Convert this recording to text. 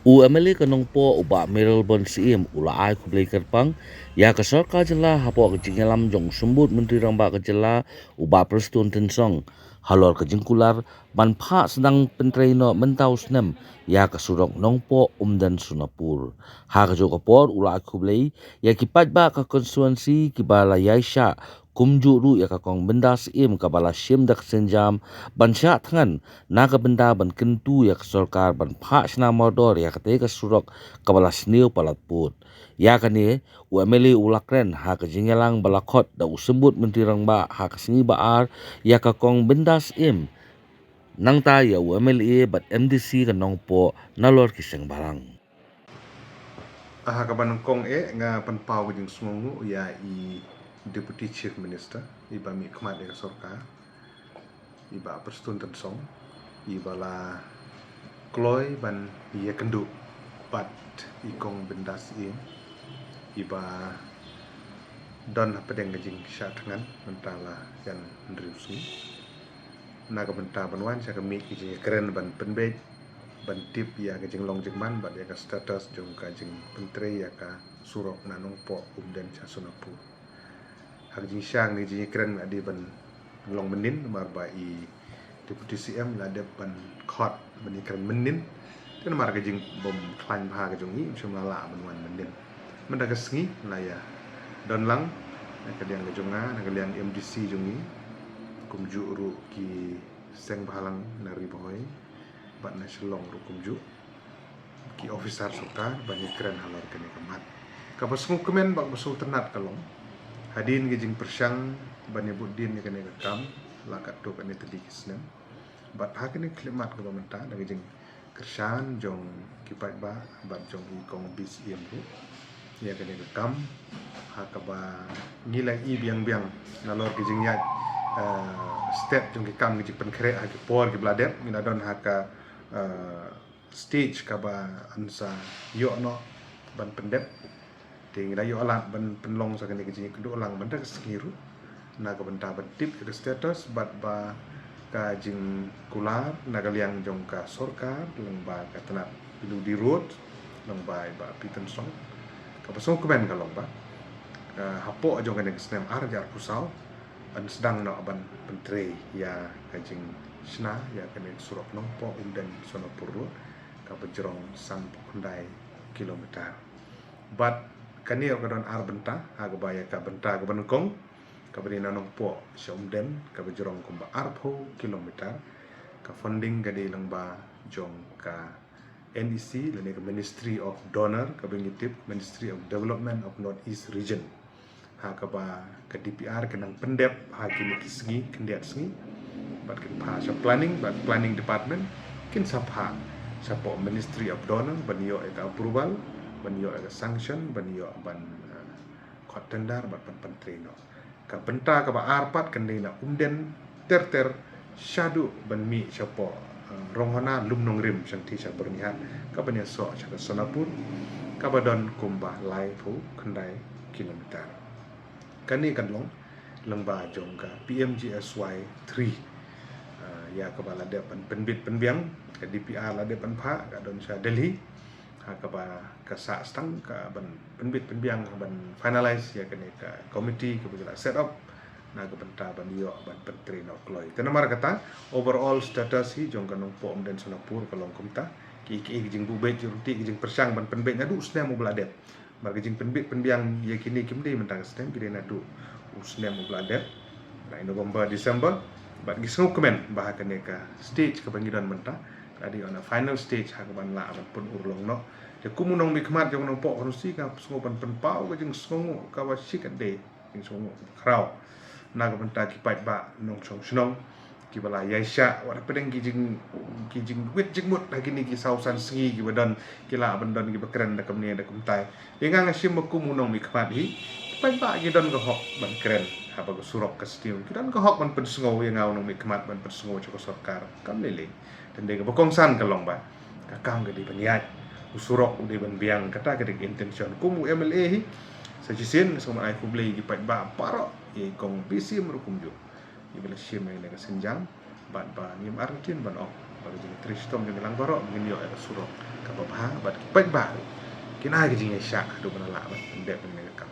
UMLA kanong po uba Meryl Bon Siem ula ay kublay kerpang ya ka sarkar jela hapo ka jingalam jong sumbut menteri rang ba ka jela uba Preston Tensong halor ka jingkular ban pha sedang pentrei no mentau snem ya ka surok nong po umdan Sunapur ha ka jo ka por ula ay kublay ya kipat ba ka konstituensi kibala yaisha kumju ru ya ka kong benda siem kabala siem dak senjam ban sya tangan naga benda ban kentu ya sarkar ban pha sna modor ya kate ka surok kabala sneu palat put ya kane UMLA ulakren ha ka jingelang balakot da usembut menteri rang ba ha ka singi baar ya ka kong bendas im nang ta ya UMLA bat MDC ka nong po nalor kiseng barang Kaban kong nga panpaw jing sumungu ya i Deputy Chief Minister iba mi kmat ka sorka iba Preston Tensong iba la kloy ban ia kendu pat ikong bendas iba don pedeng jing sya tangan mentala yan ndriusi naga benta banwan sa kami ki keren ban penbej ban tip ya ka jing long jing man ban ya ka status jong ka jing menteri ya ka surok nanong po umden sa Sunapur hak jing syang ni jing keren adi ban long menin mar ba i deputy CM la de ban khot ban keren menin ten mar ka jing bom klan pha ka jong ni chuma la ban wan menin menda ka sngi la ya don lang ka diang ka jonga ka liang MDC jong ni kum ju ru ki seng balang nari boy bat na shalong rukum ju ki officer sukar bani keren halor kene kemat kapasung kemen bak basung tenat kalong hadin gijing persyang bani budin kene kam lakat do kene tedi kisnem bat ha kene klimat ko menta da gijing kersan jong kipat ba bat jong i kong bis iem ru ya kene kam ha kaba ngilai i biang-biang nalor gijing ya step jong ki kam gijing penkre ha ki por ki bladet mina don ha ka stage kaba ansa yo no ban pendep ting da yo alat ban penlong sa kene kejing kedu lang benda keskiru na ka benta betip ke status bat ba ka jing kular na ka liang jong ka sorkar lang ba ka tanap pilu di road lang ba piten song ka pasong kemen ka long ba hapo jong kene snem ar jar kusau an sedang no ban pentre ya ka jing Sna ya kene surok nompo umden Sonopur ka bejrong sam kundai kilometer bat kani ka don ar benta ha ga baya ka benta ka banukong ka bani nompo umden ka bejrong kumba arpo kilometer ka funding ga di lang ba jong ka NEC lene ka Ministry of Donor ka bangitip Ministry of Development of Northeast Region ha ka ba ka DPR kanang pendep ha kini kisgi kendiat sengi bat kin pha sa planning department kin sapha sa po Ministry of Donor banyo ka approval banyo ka sanction banyo ban khot tendar bat pan treno ka benta ka ba arpat kan na umden ter syadu ban mi sa po ronghana lumnong rim sang ti sa bernihat ka banya so sa Sonapur ka badon kumba lai phu khandai kilometer kani kan long lengba jong ka PMGSY 3 ya kebala de penbit penbiang ke DPR la de penpa ka don sa Delhi ha ka ba ka sa stang ka ban penbit penbiang ban finalize ya kene ka committee ke bujala set up na ka benta ban yo ban pentri no kloi tenamar kata overall status hi jong kanong po den Sonapur kalong kumta ki jing bu bet jurti jing persang ban penbit ngadu usne mo bladet mar jing penbit penbiang ya kini kimdi mentang stem kire nadu usne mo bladet na November December bat gisung kemen bahkan ka stage ke panggilan mentah tadi on a final stage ha ban la ban pun urlong no de kumunong mikmat jong nong po konsi ka sungo ban penpau ka jing sungo ka wa sik ade jing sungo krau na ka benta ki pat ba nong song snong ki bala yaisha wa pedeng ki jing wit jing mut lagi ni ki sausan sengi ki badan ki la ban don ki bakren da kamne da kumtai yengang asim kumunong mikmat hi pat ba ki don ka hok ban keren apa ko surok ka stiu kidan ko hok man pensungo yang ngaw nang mikmat man pensungo ko sarkar kam lele tende ka bokongsan ka long ba ka kam ga di paniat usurok di ban biang kata ka di intention kumu MLA hi sa jisin so man ai kublay gi pat ba paro i kong bisi merukum ju i bela shim ai ka senjang ban ba ngim artin ban ok bagi jing tristom jing langgoro mungkin yo ada surok kapabha bat ki pek ba kinai ke jing sya do bana la bat ndek ne ka